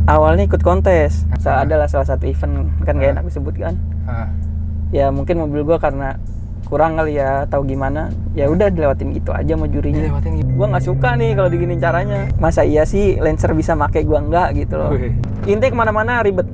Awalnya ikut kontes, adalah salah satu event, kan gak enak disebut kan. Ya mungkin mobil gua karena kurang kali ya, tahu gimana, ya udah dilewatin gitu aja sama jurinya. Gua nggak suka nih kalau diginin caranya. Masa iya sih Lancer bisa make gua enggak gitu loh. Intinya kemana-mana ribet.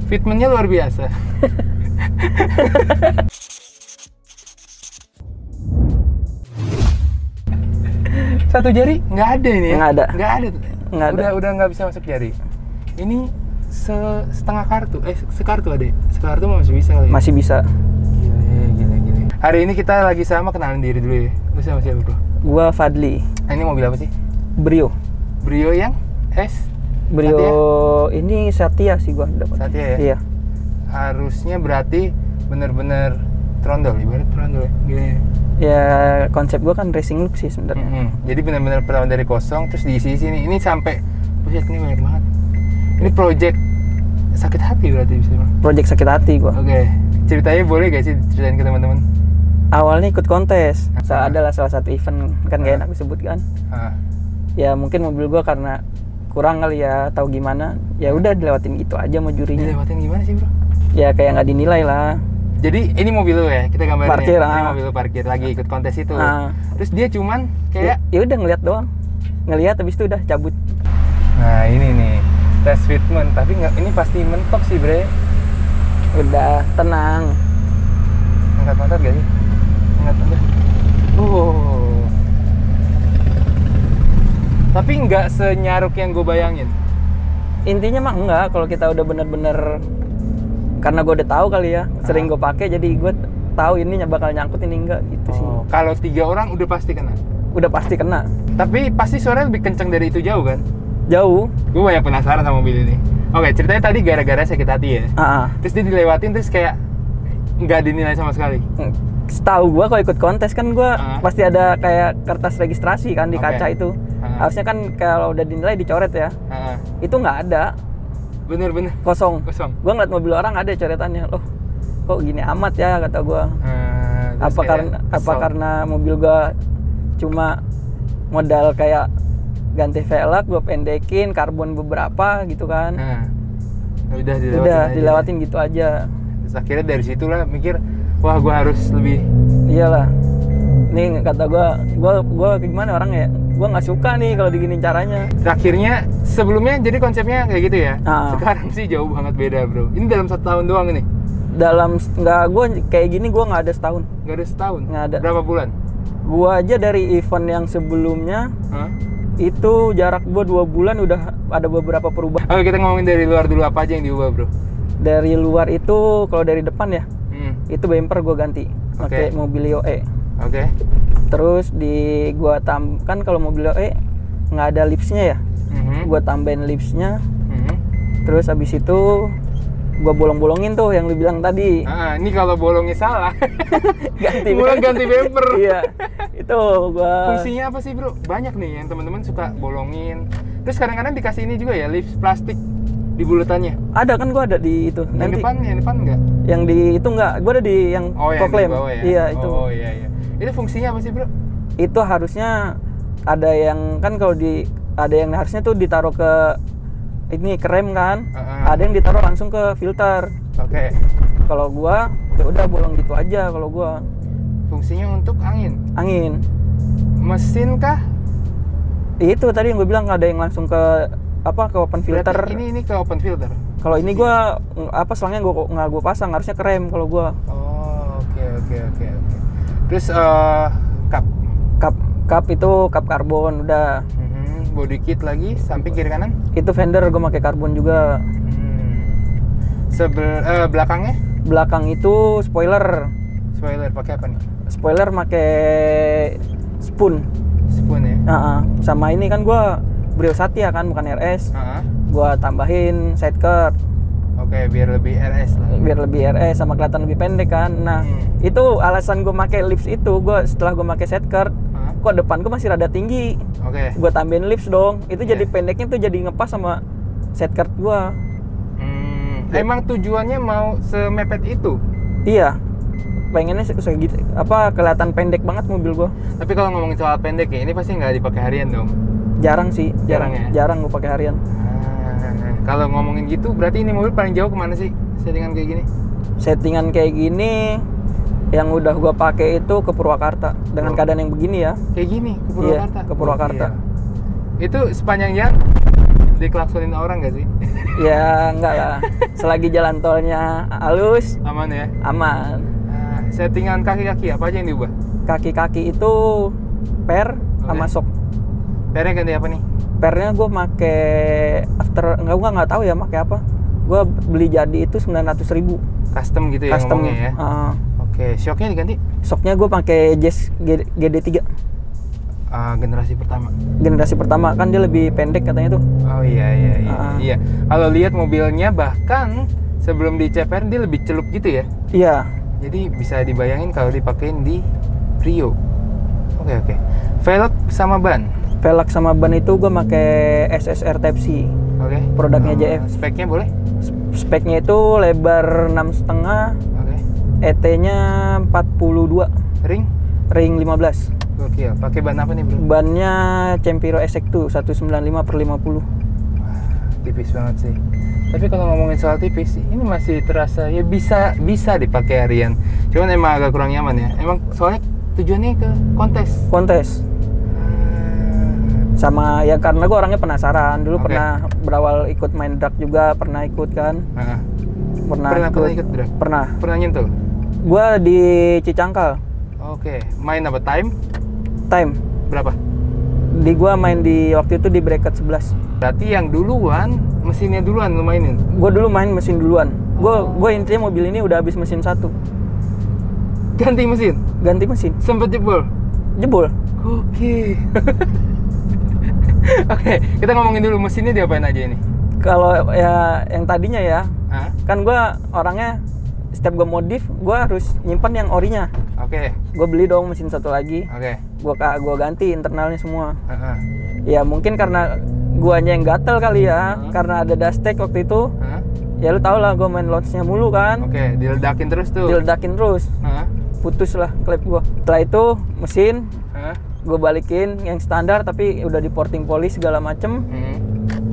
Fitmentnya luar biasa. Satu jari nggak ada ini ya? Nggak ada. Nggak ada. Udah nggak bisa masuk jari. Ini setengah kartu. Sekartu ada. Sekartu masih bisa kali ya? Masih bisa. Gila. Hari ini kita lagi sama, kenalin diri dulu ya. Lu sama siapa bro? Gua Fadli. Ini mobil apa sih? Brio. Brio yang Brio Satya? Ini Satya sih gua dapat. Satya ya? Iya. Harusnya berarti bener-bener trondol, ibarat trondol ya? Gini. Ya konsep gua kan racing look sih sebenarnya. Jadi bener-bener pertama dari kosong terus diisi sini. Ini sampai buset, ini banyak banget. Ini project sakit hati berarti bisa bilang. Project sakit hati gua. Oke. Ceritanya boleh gak sih ceritain ke teman-teman? Awalnya ikut kontes, adalah salah satu event, kan gak enak disebut kan. Ya mungkin mobil gua karena kurang kali ya, tahu gimana, ya udah dilewatin gitu aja sama jurinya. Dilewatin gimana sih bro? Ya kayak nggak dinilai lah. Jadi ini mobil lu ya, kita gambarin parkir, ya. Ini mobil lu parkir lagi ikut kontes itu. Terus dia cuman kayak ya udah ngeliat doang, ngeliat habis itu udah cabut. Nah ini nih tes fitment, tapi nggak, ini pasti mentok sih bre. Udah tenang. Angkat gak sih? Angkat. Tapi nggak senyaruk yang gue bayangin. Intinya mah enggak, kalau kita udah bener-bener, karena gue udah tahu kali ya, sering gue pakai, jadi gue tahu ini bakal nyangkut, ini enggak gitu sih. Kalau 3 orang udah pasti kena. Udah pasti kena. Tapi pasti suaranya lebih kenceng dari itu jauh kan? Jauh. Gue banyak penasaran sama mobil ini. Oke, ceritanya tadi gara-gara sakit hati ya. Terus dia dilewatin terus kayak nggak dinilai sama sekali. Setahu gue kalau ikut kontes kan gue pasti ada kayak kertas registrasi kan di kaca itu. Harusnya kan kalau udah dinilai dicoret ya. Itu nggak ada. Bener-bener kosong. Gue ngeliat mobil orang ada coretannya. Loh, kok gini amat ya kata gue. Apa karena mobil gue cuma modal kayak ganti velg, gue pendekin, karbon beberapa gitu kan. Udah dilewatin gitu aja. Terus akhirnya dari situlah mikir, wah gue harus lebih. Iyalah. Nih kata gue gimana orang ya? Gue nggak suka nih kalau diginin caranya. Akhirnya sebelumnya jadi konsepnya kayak gitu ya. Sekarang sih jauh banget beda bro. Ini dalam 1 tahun doang ini. Gue kayak gini gue nggak ada setahun. Nggak ada setahun. Nggak ada. Berapa bulan? Gue aja dari event yang sebelumnya itu jarak gue 2 bulan udah ada beberapa perubahan. Oke, kita ngomongin dari luar dulu, apa aja yang diubah bro? Dari luar itu kalau dari depan ya, itu bumper gue ganti pakai Mobilio E. Terus gua kan kalau Mobilio E nggak ada lipsnya ya, gua tambahin lipsnya. Terus habis itu gua bolong-bolongin tuh yang lu bilang tadi. Ini kalau bolongnya salah ganti bumper. Iya, itu gua. Fungsinya apa sih bro? Banyak nih yang teman-teman suka bolongin. Terus kadang-kadang dikasih ini juga ya, lips plastik di bulutannya. Ada kan gua ada di itu. Yang depan enggak? Yang di itu enggak, gua ada di yang Proclaim. Ya? Iya itu. Iya. Itu fungsinya apa sih bro? Itu harusnya ada yang kan kalau ada yang harusnya tuh ditaruh ke ini rem kan. Ada yang ditaruh langsung ke filter. Kalau gua ya udah bolong gitu aja kalau gua. Fungsinya untuk angin. Mesin kah? Itu tadi yang gue bilang ada yang langsung ke ke open filter. Berarti ini ke open filter. Kalau ini gua selangnya nggak gua pasang, harusnya ke rem kalau gua. Oh, oke. Terus Kap itu kap karbon udah. Body kit lagi, samping kiri kanan? Itu fender gua pakai karbon juga. Belakangnya? Belakang itu spoiler. Spoiler pakai apa nih? Spoiler pakai spoon. Spoon ya? Sama ini kan gua Brio Satya kan, bukan RS. Gua tambahin side cut. Oke, biar lebih RS lah. Biar lebih RS sama kelihatan lebih pendek kan. Nah, itu alasan gua pakai lips itu. Setelah gua pakai side cut, kok depan gua masih rada tinggi. Oke. Gua tambahin lips dong. Itu jadi pendeknya tuh jadi ngepas sama side cut gua. Emang tujuannya mau semepet itu? Iya. Pengennya gitu, kelihatan pendek banget mobil gua. Tapi kalau ngomongin soal pendek ya, ini pasti nggak dipakai harian dong? Jarang sih, jarang gua pakai harian. Kalau ngomongin gitu, berarti ini mobil paling jauh kemana sih settingan kayak gini? Settingan kayak gini, yang udah gua pakai itu ke Purwakarta dengan keadaan yang begini ya. Kayak gini ke Purwakarta? Iya, ke Purwakarta. Itu sepanjang jalan diklaksonin orang nggak sih? Ya enggak lah. Selagi jalan tolnya halus, aman ya? Aman. Settingan kaki-kaki apa aja yang diubah? Kaki-kaki itu per sama sok. Pernya ganti apa nih? Pernya gue make gue nggak tahu ya make apa. Gue beli jadi itu 900.000. Custom gitu ya ngomongnya ya? Oke, shocknya diganti? Shocknya gue pakai Jazz GD3. Generasi pertama. Generasi pertama kan dia lebih pendek katanya tuh. Oh iya. Kalau lihat mobilnya bahkan sebelum di CPR dia lebih celup gitu ya? Iya. Jadi bisa dibayangin kalau dipakein di Brio. Oke. Velg sama ban? Velg sama ban itu gue pakai SSR Type C. Oke. Produknya JF. Speknya boleh? Speknya itu lebar 6,5. Oke. ET-nya 42. Ring 15. Gokil. Pakai ban apa nih, Bro? Bannya Cempiro Exacto 195/50. Tipis banget sih. Tapi kalau ngomongin soal tipis, ini masih terasa ya bisa dipakai harian. Cuman emang agak kurang nyaman ya. Emang soalnya tujuannya ke kontes. Sama ya karena gue orangnya penasaran. Dulu pernah berawal ikut main drag juga, pernah ikut kan. Pernah ikut drag? Pernah nyentuh? Gue di Cicangkal. Oke. Main apa? Time? Berapa? Di gua main di waktu itu di bracket 11. Berarti yang duluan, mesinnya duluan lu mainin? Gua dulu main mesin duluan. Gua intinya mobil ini udah habis mesin 1. Ganti mesin? Sempet jebol? Oke. Oke, kita ngomongin dulu mesinnya diapain aja ini? Kalau ya yang tadinya ya, kan gua orangnya setiap gue modif, gue harus nyimpan yang orinya. Oke. Gue beli dong mesin satu lagi. Gue ganti internalnya semua. Ya mungkin karena guanya yang gatel kali ya, karena ada dustek waktu itu. Ya lu tau lah, gue main launchnya mulu kan. Oke, diledakin terus. Putus lah klep gue. Setelah itu mesin, gue balikin yang standar tapi udah di porting polish segala macem.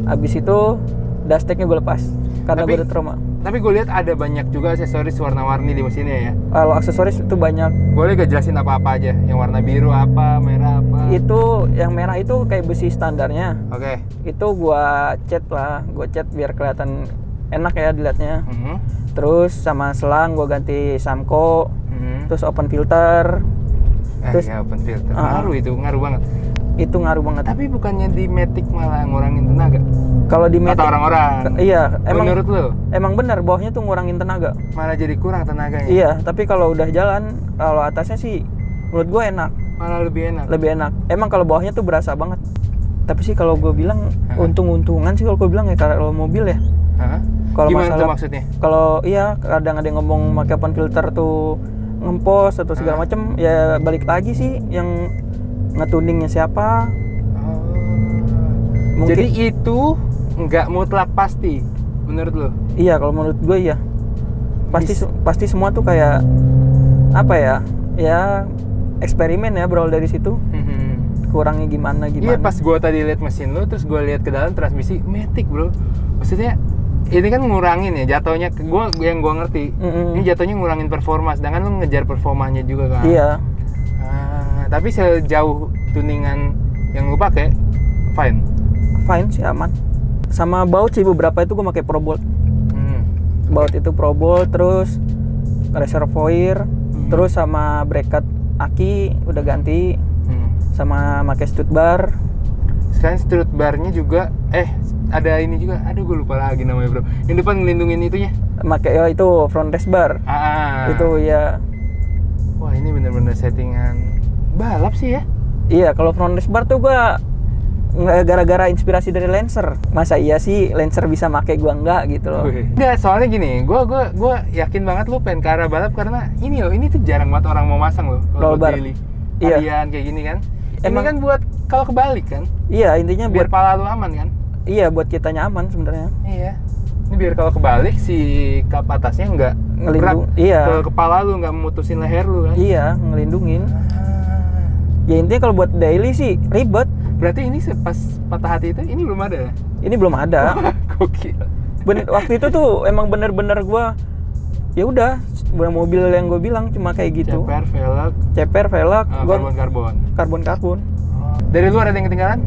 Abis itu dusteknya gue lepas karena gue udah trauma. Tapi gue lihat ada banyak juga aksesoris warna-warni di mesinnya ya. Kalau aksesoris itu banyak. Boleh gak jelasin apa-apa aja? Yang warna biru apa, merah apa? Itu yang merah itu kayak besi standarnya. Oke. Itu gue cat biar kelihatan enak ya dilihatnya. Terus sama selang gue ganti Samco. Terus open filter. Ya open filter. Ngaruh banget. Itu ngaruh banget. Tapi bukannya di Matic malah ngurangin tenaga? Kalau di Matic, kata orang-orang. Iya, menurut lo? Emang benar bawahnya tuh ngurangin tenaga. Malah jadi kurang tenaganya. Iya, tapi kalau udah jalan, kalau atasnya sih menurut gue enak. Malah lebih enak. Emang kalau bawahnya tuh berasa banget. Tapi sih kalau gue bilang untung-untungan sih kalau gue bilang ya kalau mobil ya. Kalau gimana masalah, tuh maksudnya? Kalau iya kadang ada yang ngomong pakai open filter tuh ngempos atau segala macem, ya balik lagi sih yang ngetuningnya siapa. Mungkin. Jadi itu nggak mutlak pasti menurut lo? Iya, kalau menurut gue iya. Pasti semua tuh kayak apa ya? Ya eksperimen ya berawal dari situ. Kurangnya gimana? Iya, pas gue tadi lihat mesin lo, terus gue lihat ke dalam transmisi Matic, bro. Maksudnya ini kan ngurangin ya jatuhnya. Yang gue ngerti, ini jatuhnya ngurangin performa, sedangkan lo ngejar performanya juga kan. Iya. Tapi sejauh tuningan yang lu pakai, fine sih, aman. sama baut sih beberapa itu gue pakai Probolt. Baut itu Probolt, terus reservoir, terus sama bracket aki udah ganti, sama pakai stud bar. Sekarang strut barnya juga ada ini juga, aduh gue lupa lagi namanya bro, yang depan ngelindungin itunya pakai itu front rest bar. Itu ya. Wah ini bener-bener settingan balap sih ya. Iya, kalau front rest bar tuh gue gara-gara inspirasi dari Lancer. Masa iya sih Lancer bisa make gue enggak gitu loh. Enggak, soalnya gini, gue yakin banget lu pengen ke arah balap karena ini loh, ini tuh jarang banget orang mau masang loh roll bar. Iya. Harian kayak gini kan. Emang ini kan buat kalau kebalik kan? Iya, intinya biar pala lu aman kan? Iya, buat kita nyaman sebenarnya. Iya. Ini biar kalau kebalik si kap atasnya nggak ngelindung. Iya. Ke kepala lu, nggak memutusin leher lu kan? Iya, ngelindungin. Ya intinya kalau buat daily sih ribet. Berarti ini pas patah hati itu ini belum ada? Ini belum ada. Gokil. Waktu itu tuh emang bener-bener gue ya udah mobil yang gue bilang cuma kayak gitu. Ceper velg, karbon. Dari luar ada yang ketinggalan?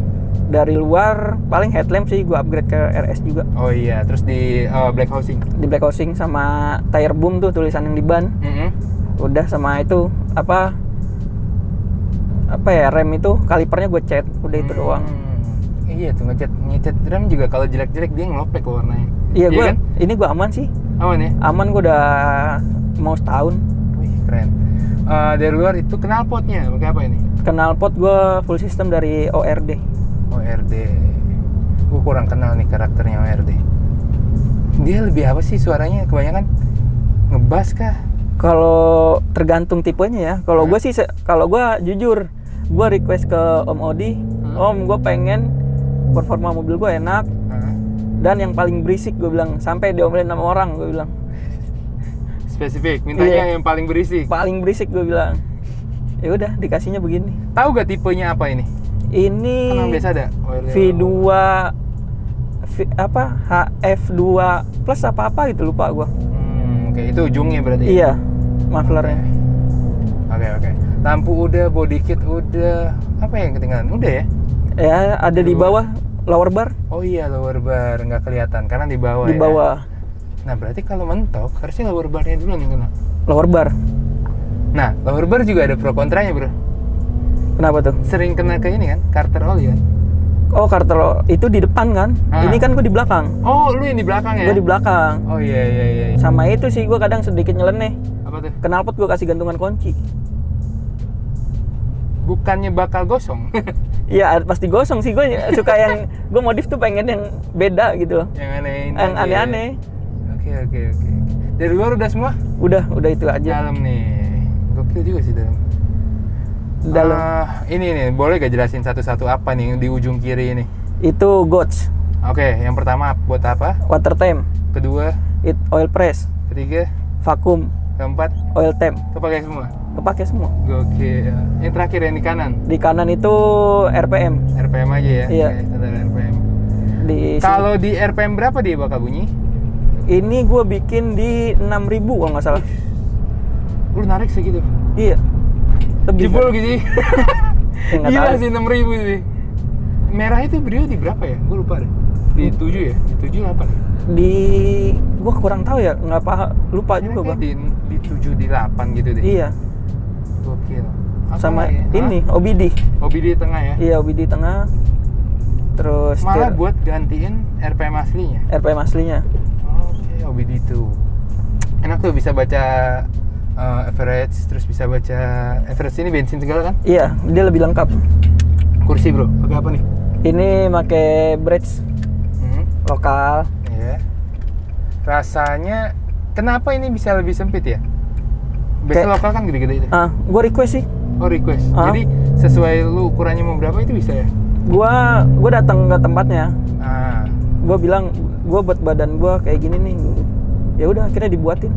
Dari luar paling headlamp sih gue upgrade ke RS juga. Oh iya, terus di black housing. Di black housing sama tire boom tuh tulisan yang di ban. Udah sama itu apa ya, rem itu kalipernya gue cat, udah itu doang. Iya tuh ngecat rem juga kalau jelek-jelek dia ngelopek warnanya. Iya gue kan? Ini gue aman sih. Aman ya? Aman, gue udah mau setahun. Wih keren. Dari luar itu knalpotnya pakai apa ini? Knalpot gue full system dari ORD. ORD. Gue kurang kenal nih karakternya ORD. Dia lebih apa sih suaranya? Kebanyakan ngebass kah? Kalau tergantung tipenya ya. Kalau gue sih, kalau gue jujur, gue request ke Om Odi, Om gue pengen performa mobil gue enak, dan yang paling berisik, gue bilang, sampai diomelin sama orang, gue bilang. Spesifik, mintanya yang paling berisik. Paling berisik gue bilang. Ya udah, dikasihnya begini. Tahu gak tipenya apa ini? Ini kan biasa ada V2 HF2 plus apa gitu lupa gue. Oke, itu ujungnya berarti. Iya, mufflernya. Oke. Lampu udah, body kit udah. Apa yang ketinggalan? Udah ya? Ya, ada di bawah lower bar. Oh iya, lower bar nggak kelihatan karena di bawah. Di bawah. Nah, berarti kalau mentok harusnya lower barnya dulu nih kena. Lower bar. Nah, lower bar juga ada pro kontranya, bro. Kenapa tuh? Sering kena ke ini kan, Carter oli kan? Oh, Carter itu di depan kan? Ini kan gue di belakang. Oh, lu yang di belakang ya? Gue di belakang. Oh iya. Sama itu sih gue kadang sedikit nyeleneh. Apa tuh? Knalpot gue kasih gantungan kunci. Bukannya bakal gosong? Iya, pasti gosong sih. Gue suka yang gue modif tuh pengen yang beda gitu. Yang aneh. Yang aneh-aneh. Oke. Dari luar udah semua? Udah itu aja. Dalam nih. Gokil juga sih dalam. Ini nih, boleh gak jelasin satu-satu apa nih di ujung kiri ini? Itu gauge. Oke, yang pertama buat apa? Water temp. Kedua? Oil press. Ketiga? Vakum. Keempat? Oil temp. Kepake semua? Kepake semua. Gokil. Yang terakhir yang di kanan? Di kanan itu RPM. RPM aja ya? Iya. Oke, standar RPM. Kalau di RPM berapa dia bakal bunyi? Ini gue bikin di 6.000 kalau nggak salah. Lu narik segitu? Iya. Jebol gitu. Gila sih 6.000 sih. Merah itu Brio di berapa ya? Gue lupa deh. Di 7 ya? Di 7 apa? Gue kurang tahu ya, nggak paham, lupa juga bang. Di 7 di 8 gitu deh. Iya. Gokil. Sama ya? Ini OBD. OBD tengah ya? Iya, OBD tengah. Terus malah buat gantiin RPM aslinya. RPM aslinya. Oke, OBD tuh. Enak tuh bisa baca average, terus bisa baca average ini bensin segala kan? Iya, dia lebih lengkap. Kursi bro, pakai apa nih? Ini pakai bridge lokal. Iya. Rasanya, kenapa ini bisa lebih sempit ya? Biasanya lokal kan gede-gede itu. Gue request sih. Oh request. Jadi sesuai lu ukurannya mau berapa itu bisa ya? Gue datang ke tempatnya. Gue bilang, gue buat badan gue kayak gini nih. Ya udah, akhirnya dibuatin.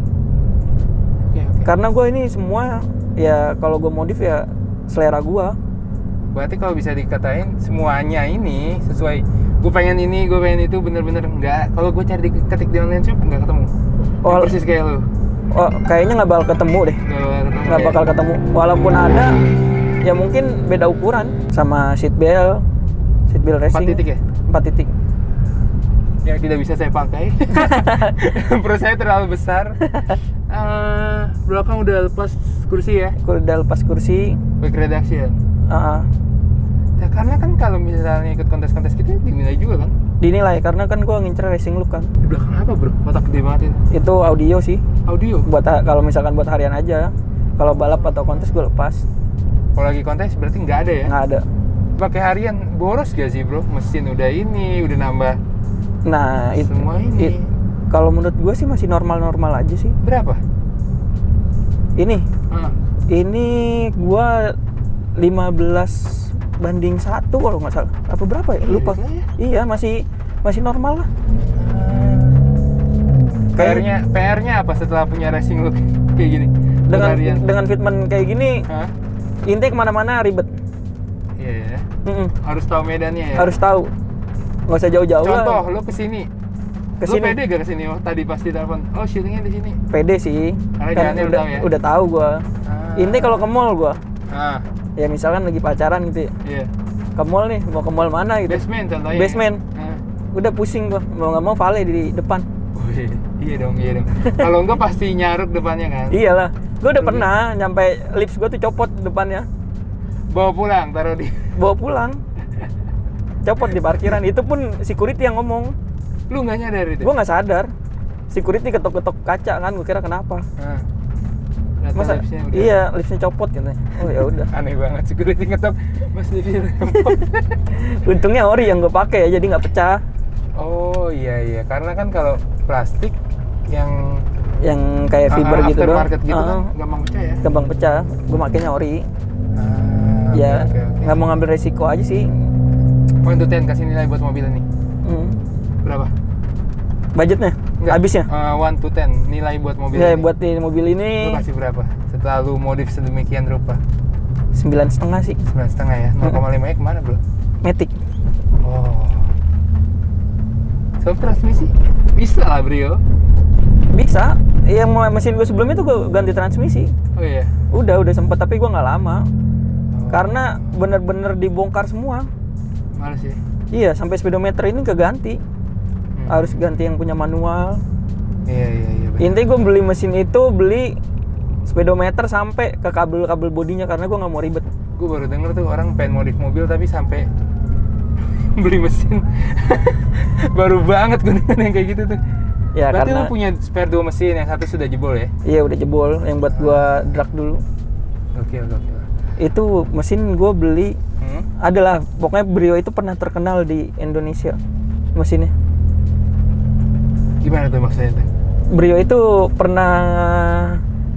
Okay. Karena gue ini semua ya kalau gue modif ya selera gue. Berarti kalau bisa dikatain semuanya ini sesuai. Gue pengen ini, gue pengen itu, bener-bener enggak. Kalau gue cari ketik di online shop enggak ketemu. Persis kayak lu. Oh, kayaknya nggak bakal ketemu deh. Nggak bakal ketemu. Walaupun ada, ya mungkin beda ukuran sama seat belt racing. 4 titik ya? 4 titik. yang tidak bisa saya pakai. Perut saya terlalu besar. Belakang udah lepas kursi ya? Udah lepas kursi. Quick reduction. Nah, karena kan kalau misalnya ikut kontes-kontes gitu dinilai juga kan? Dinilai karena kan gua ngincer racing look kan. Di belakang apa bro? Kotak gede banget itu. Itu audio sih. Audio? Buat kalau misalkan buat harian aja. Kalau balap atau kontes gue lepas. Kalau lagi kontes berarti nggak ada ya? Nggak ada. Pakai harian boros gak sih bro? Mesin udah nambah. Nah semua ini. Kalau menurut gue sih masih normal-normal aja sih. Berapa? Ini? Ini gue 15 banding 1 kalau nggak salah. Apa berapa ya? Lupa. Ya? Iya masih normal lah. PR-nya apa setelah punya racing look kayak gini? Dengan fitment kayak gini, intinya kemana-mana ribet. Iya ya. Harus tahu medannya ya. Harus tahu. Nggak usah jauh-jauh lah. Contoh, lo kesini. Lo pede gak kesini? Oh tadi pasti telepon. Oh shootingnya di sini. Pede sih. Karena kan udah tahu gua. Intinya kalau ke mall gua. Ya misalkan lagi pacaran gitu ya. Iya. Ke mall nih, mau ke mall mana gitu. Basement contohnya. Basement. Udah pusing gua, mau nggak mau vale di depan. Iya dong. Kalau enggak pasti nyaruk depannya kan? Iyalah. Gue udah pernah nyampe lips gue tuh copot depannya. Bawa pulang, taruh di. Bawa pulang. Copot di parkiran. Itu pun security yang ngomong. Lu nggak nyadar itu? Gue nggak sadar. Security ketok-ketok kaca kan, gue kira kenapa. Masa lipsnya udah. Iya, lipsnya copot katanya. Oh ya udah. Aneh banget security ngetok, Mas lipsnya copot. Untungnya ori yang gue pakai ya, jadi nggak pecah. Oh iya, karena kan kalau plastik yang kayak fiber gitu doang. Aftermarket gitu kan gampang pecah ya. Gampang pecah. Gue makainya ori. Ya, nggak mau ngambil resiko aja sih. 1 to 10 kasih nilai buat mobil ini. Berapa? Budgetnya? Habisnya? 1 to 10 nilai buat mobil ini. Buat mobil ini. Lu kasih berapa? Setelah lu modif sedemikian rupa? 9,5 sih. 9,5 ya? 0,5 nya kemana bro? Matic. Oh. So transmisi? Bisa lah bro. Bisa. Yang mesin gue sebelumnya tuh gue ganti transmisi. Oh iya? Udah sempet tapi gue nggak lama. Karena bener-bener dibongkar semua. Males ya? Iya, sampai speedometer ini keganti. Harus ganti yang punya manual. Iya. Intinya gue beli mesin itu, beli speedometer sampai ke kabel-kabel bodinya karena gue nggak mau ribet. Gue baru denger tuh orang pengen modif mobil tapi sampai beli mesin. Baru banget gue denger yang kayak gitu tuh. Ya, berarti karena lu punya spare 2 mesin, yang satu sudah jebol ya? Iya udah jebol, yang buat gue drag dulu. Gokil. Itu mesin gue beli adalah pokoknya Brio itu pernah terkenal di Indonesia mesinnya. Gimana tuh maksudnya tuh? Brio itu pernah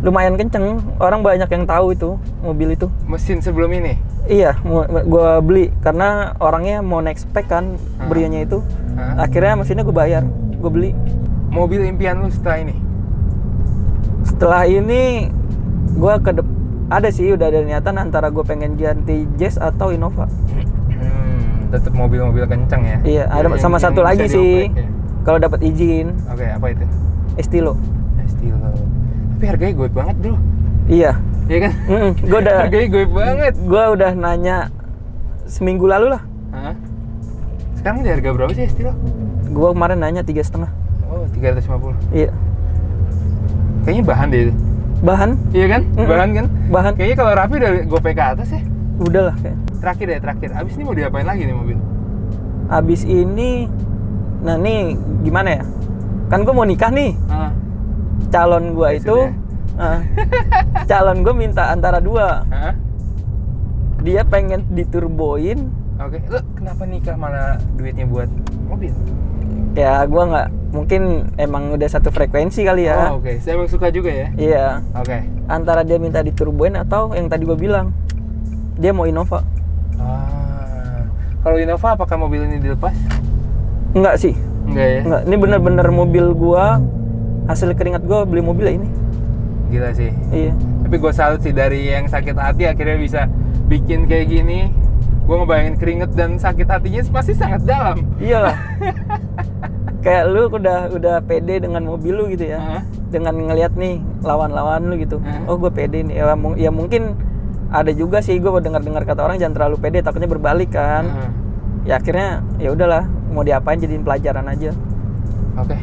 lumayan kenceng, orang banyak yang tahu itu mobil itu. Mesin sebelum ini? Iya, gue beli karena orangnya mau naik spek kan Brio-nya itu. Akhirnya mesinnya gue bayar, gue beli. Mobil impian lu setelah ini? Setelah ini gue ada sih udah ada niatan antara gue pengen ganti Jazz atau Innova. Tetap mobil-mobil kenceng ya? Iya, ada sama satu lagi sih. Kalau dapat izin. Oke, apa itu? Estilo. Tapi harganya goib banget bro. Iya. Iya kan? Gue udah. Harganya goib banget. Gue udah nanya seminggu lalu lah. Sekarang di harga berapa sih Estilo? Gue kemarin nanya 3,5. Oh, 350. Iya. Kayaknya bahan deh itu. Bahan? Iya kan? Bahan kan? Bahan. Kayaknya kalau rapi udah gope ke atas ya. Udah lah kayak. Terakhir. Abis ini mau diapain lagi nih mobil? Abis ini, nah nih gimana ya? Kan gue mau nikah nih. Calon gue itu, calon gue minta antara 2. Dia pengen diturboin. Oke. Lu kenapa nikah malah duitnya buat mobil? Ya gue nggak, mungkin emang udah satu frekuensi kali ya. Oh oke, saya emang suka juga ya? Iya. Oke. Antara dia minta diturboin atau yang tadi gue bilang, dia mau Innova. Kalau Innova apakah mobil ini dilepas? Enggak sih. Enggak ya? Enggak, ini bener-bener mobil gue, hasil keringat gue beli mobil ini. Gila sih. Iya. Tapi gue salut sih dari yang sakit hati akhirnya bisa bikin kayak gini. Gue ngebayangin keringet dan sakit hatinya pasti sangat dalam. Iyalah. Kayak lu udah pede dengan mobil lu gitu ya. Dengan ngelihat nih lawan-lawan lu gitu. Oh gue pede nih. Ya mungkin ada juga sih gue dengar kata orang jangan terlalu pede takutnya berbalik kan. Ya akhirnya ya udahlah mau diapain jadiin pelajaran aja. Oke.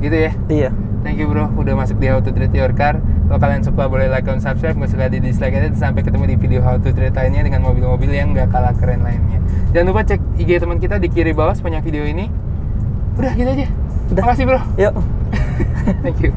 Gitu ya? Iya. Thank you bro, udah masuk di How to Treat Your Car. Kalau kalian suka boleh like dan subscribe, nggak suka di dislike aja. Sampai ketemu di video How to Treat lainnya dengan mobil-mobil yang nggak kalah keren lainnya. Jangan lupa cek IG teman kita di kiri bawah sepanjang video ini. Udah gitu aja. Udah. Makasih bro. Yuk. Thank you.